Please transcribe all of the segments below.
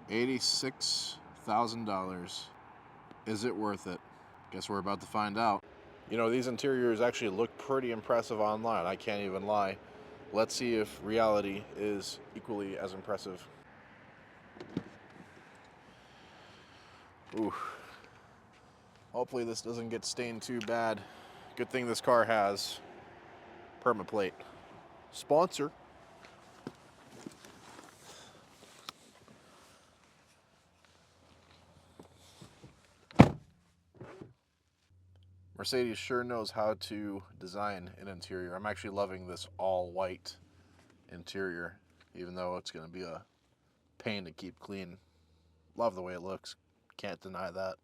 $86,000. Is it worth it? Guess we're about to find out. You know, these interiors actually look pretty impressive online. I can't even lie. Let's see if reality is equally as impressive. Ooh. Hopefully this doesn't get stained too bad. Good thing this car has permaplate. Sponsor. Mercedes sure knows how to design an interior. I'm actually loving this all white interior, even though it's going to be a pain to keep clean. Love the way it looks. Can't deny that.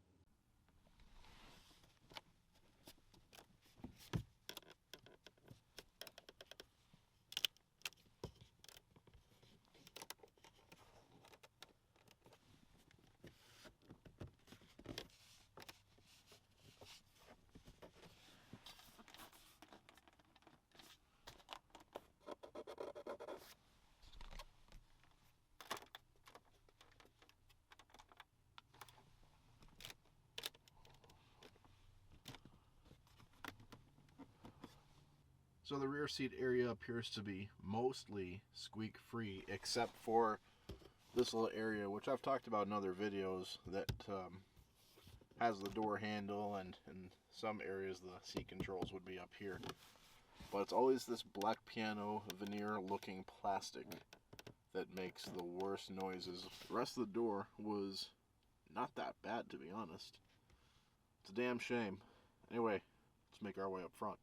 So the rear seat area appears to be mostly squeak free, except for this little area, which I've talked about in other videos, that has the door handle, and in some areas the seat controls would be up here. But it's always this black piano veneer looking plastic that makes the worst noises. The rest of the door was not that bad, to be honest. It's a damn shame. Anyway, let's make our way up front.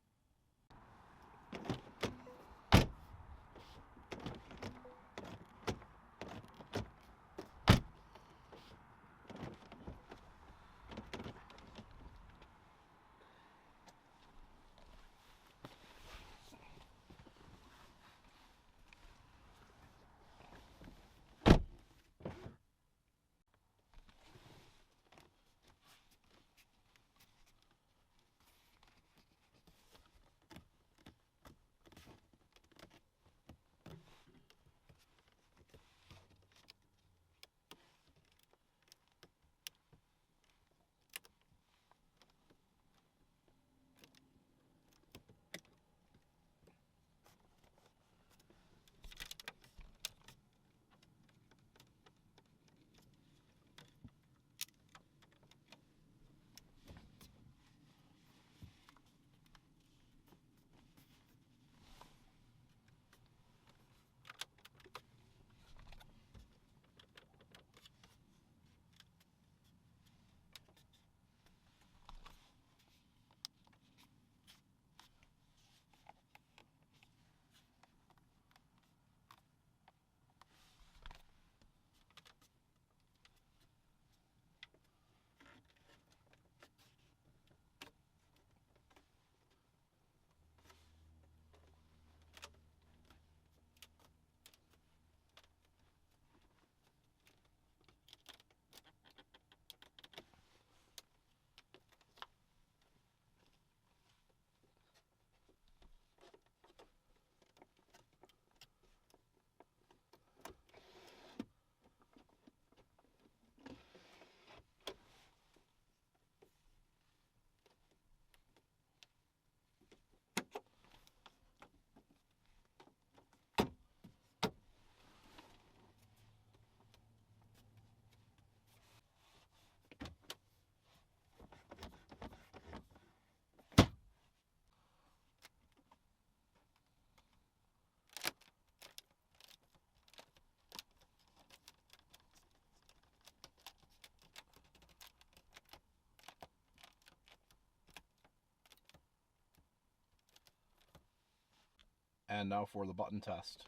And now for the button test.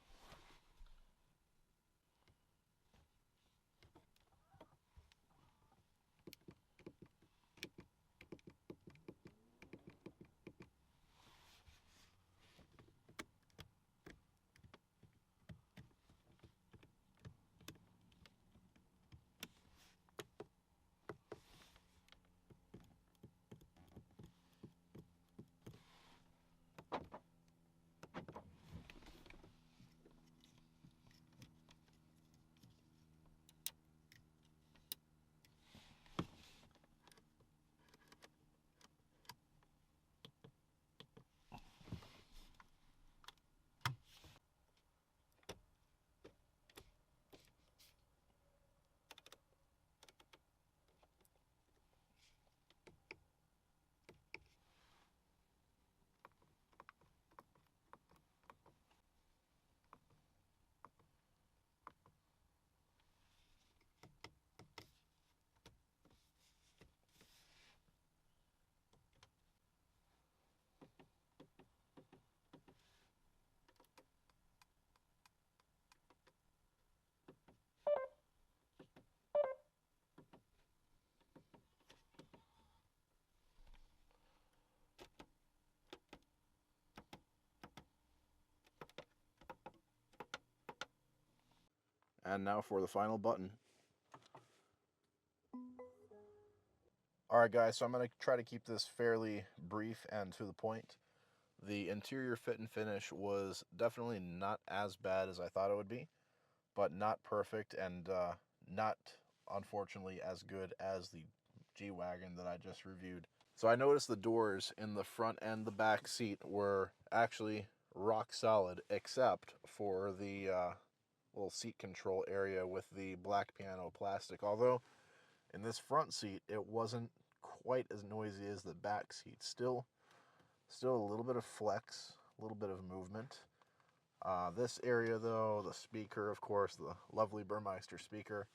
And now for the final button. Alright guys, so I'm going to try to keep this fairly brief and to the point. The interior fit and finish was definitely not as bad as I thought it would be, but not perfect, and not, unfortunately, as good as the G-Wagon that I just reviewed. So I noticed the doors in the front and the back seat were actually rock solid, except for the little seat control area with the black piano plastic. Although in this front seat, it wasn't quite as noisy as the back seat. Still a little bit of flex, a little bit of movement. This area, though, the speaker, of course, the lovely Burmeister speaker.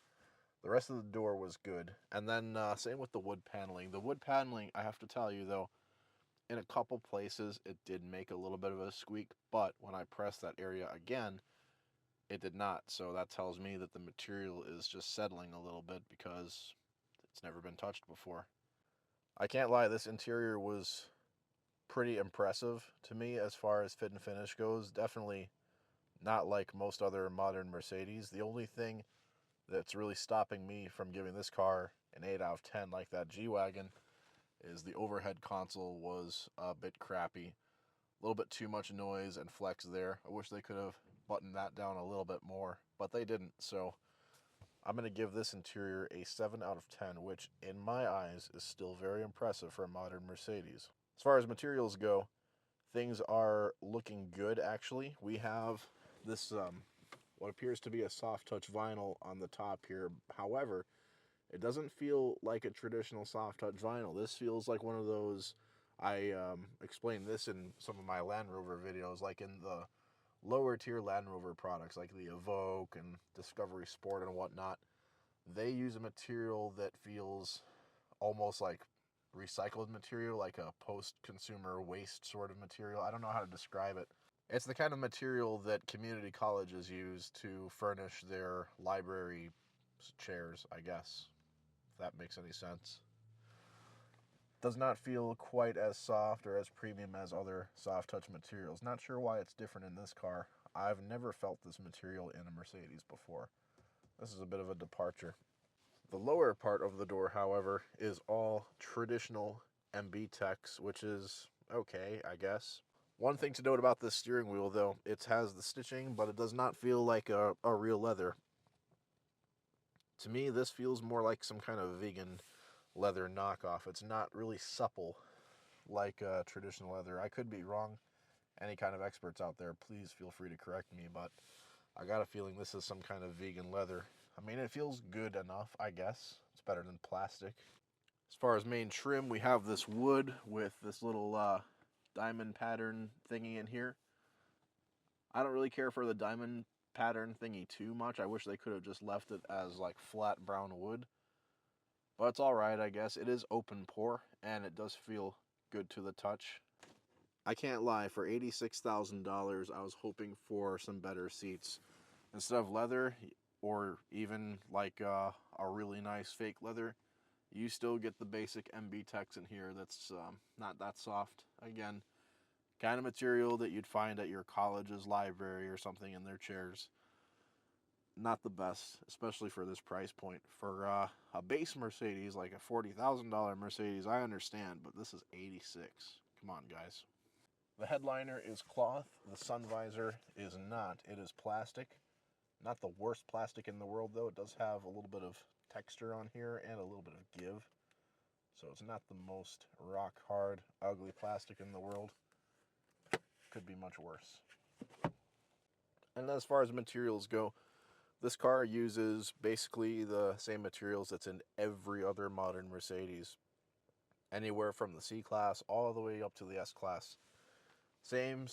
The rest of the door was good. And then same with the wood paneling. The wood paneling, I have to tell you, though, in a couple places, it did make a little bit of a squeak. But when I pressed that area again, it did not. So that tells me that the material is just settling a little bit because it's never been touched before. I can't lie, this interior was pretty impressive to me as far as fit and finish goes. Definitely not like most other modern Mercedes. The only thing that's really stopping me from giving this car an 8 out of 10 like that G-Wagon is the overhead console was a bit crappy. A little bit too much noise and flex there. I wish they could have buttoned that down a little bit more, but they didn't. So I'm going to give this interior a 7 out of 10, which in my eyes is still very impressive for a modern Mercedes. As far as materials go, things are looking good, actually. We have this, what appears to be a soft touch vinyl on the top here. However, it doesn't feel like a traditional soft touch vinyl. This feels like one of those, I explained this in some of my Land Rover videos, like in the lower tier Land Rover products, like the Evoque and Discovery Sport and whatnot. They use a material that feels almost like recycled material, like a post-consumer waste sort of material. I don't know how to describe it. It's the kind of material that community colleges use to furnish their library chairs, I guess, if that makes any sense. Does not feel quite as soft or as premium as other soft touch materials. Not sure why it's different in this car. I've never felt this material in a Mercedes before. This is a bit of a departure. The lower part of the door, however, is all traditional MB text, which is okay, I guess. One thing to note about this steering wheel, though, it has the stitching, but it does not feel like a real leather. To me, this feels more like some kind of vegan leather knockoff. It's not really supple like traditional leather. I could be wrong. Any kind of experts out there, please feel free to correct me, but I got a feeling this is some kind of vegan leather. I mean, it feels good enough, I guess. It's better than plastic. As far as main trim, we have this wood with this little diamond pattern thingy in here. I don't really care for the diamond pattern thingy too much. I wish they could have just left it as like flat brown wood. But it's alright, I guess. It is open pore, and it does feel good to the touch. I can't lie, for $86,000, I was hoping for some better seats. Instead of leather, or even like a really nice fake leather, you still get the basic MB Tex in here that's not that soft. Again, kind of material that you'd find at your college's library or something in their chairs. Not the best, especially for this price point. For a base Mercedes, like a $40,000 Mercedes, I understand, but this is 86. Come on, guys. The headliner is cloth. The sun visor is not. It is plastic. Not the worst plastic in the world, though. It does have a little bit of texture on here and a little bit of give. So it's not the most rock hard, ugly plastic in the world. Could be much worse. And as far as materials go, this car uses basically the same materials that's in every other modern Mercedes. Anywhere from the C-Class all the way up to the S-Class. Same.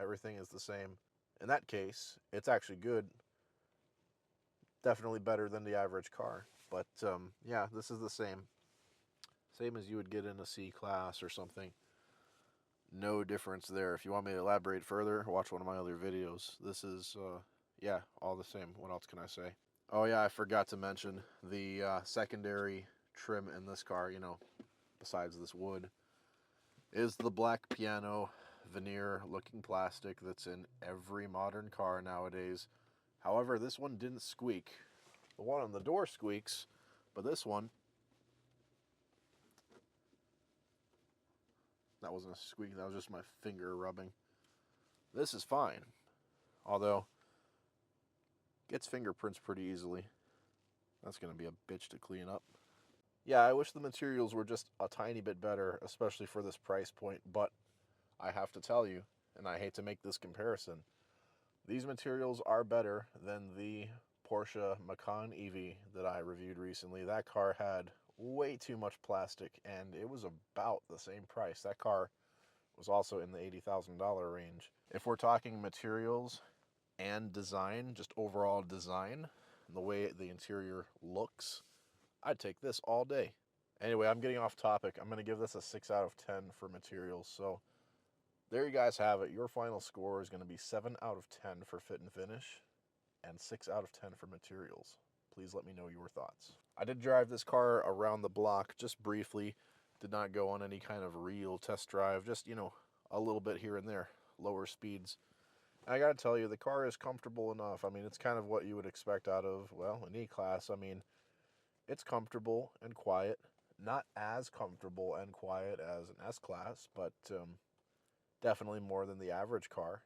Everything is the same. In that case, it's actually good. Definitely better than the average car. But yeah, this is the same. Same as you would get in a C-Class or something. No difference there. If you want me to elaborate further, watch one of my other videos. This is, yeah, all the same. What else can I say? Oh yeah, I forgot to mention the secondary trim in this car, you know, besides this wood, is the black piano veneer looking plastic that's in every modern car nowadays. However, this one didn't squeak. The one on the door squeaks, but this one, that wasn't a squeak, that was just my finger rubbing. This is fine, although gets fingerprints pretty easily. That's going to be a bitch to clean up. Yeah, I wish the materials were just a tiny bit better, especially for this price point, but I have to tell you, and I hate to make this comparison, these materials are better than the Porsche Macan EV that I reviewed recently. That car had way too much plastic, and it was about the same price. That car was also in the $80,000 range. If we're talking materials and design, just overall design, the way the interior looks, I'd take this all day. Anyway, I'm getting off topic. I'm going to give this a 6 out of 10 for materials. So there you guys have it. Your final score is going to be 7 out of 10 for fit and finish and 6 out of 10 for materials. Please let me know your thoughts. I did drive this car around the block just briefly. Did not go on any kind of real test drive. Just, you know, a little bit here and there. Lower speeds. I gotta tell you, the car is comfortable enough. I mean, it's kind of what you would expect out of, well, an E-Class. I mean, it's comfortable and quiet. Not as comfortable and quiet as an S-Class, but definitely more than the average car.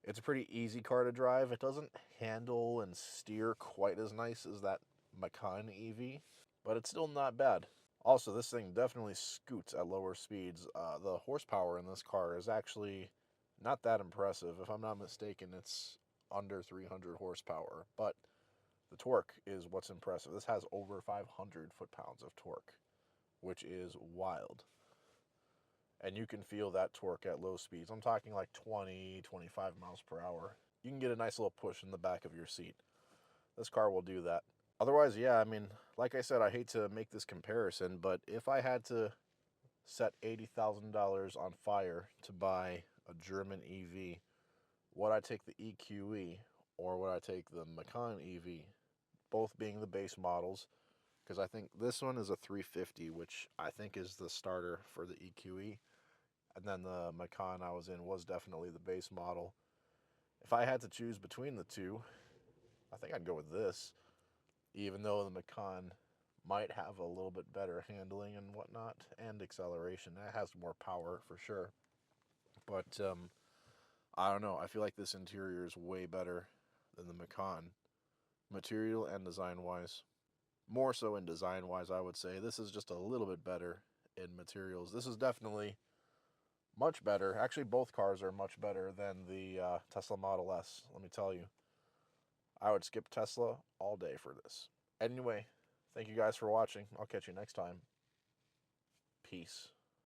It's a pretty easy car to drive. It doesn't handle and steer quite as nice as that Macan EV, but it's still not bad. Also, this thing definitely scoots at lower speeds. The horsepower in this car is actually not that impressive. If I'm not mistaken, it's under 300 horsepower, but the torque is what's impressive. This has over 500 foot-pounds of torque, which is wild. And you can feel that torque at low speeds. I'm talking like 20, 25 miles per hour. You can get a nice little push in the back of your seat. This car will do that. Otherwise, yeah, I mean, like I said, I hate to make this comparison, but if I had to set $80,000 on fire to buy a German EV, would I take the EQE or would I take the Macan EV? Both being the base models, because I think this one is a 350, which I think is the starter for the EQE. And then the Macan I was in was definitely the base model. If I had to choose between the two, I think I'd go with this, even though the Macan might have a little bit better handling and whatnot, and acceleration. It has more power for sure. But I don't know. I feel like this interior is way better than the Macan, material and design-wise. More so in design-wise, I would say. This is just a little bit better in materials. This is definitely much better. Actually, both cars are much better than the Tesla Model S, let me tell you. I would skip Tesla all day for this. Anyway, thank you guys for watching. I'll catch you next time.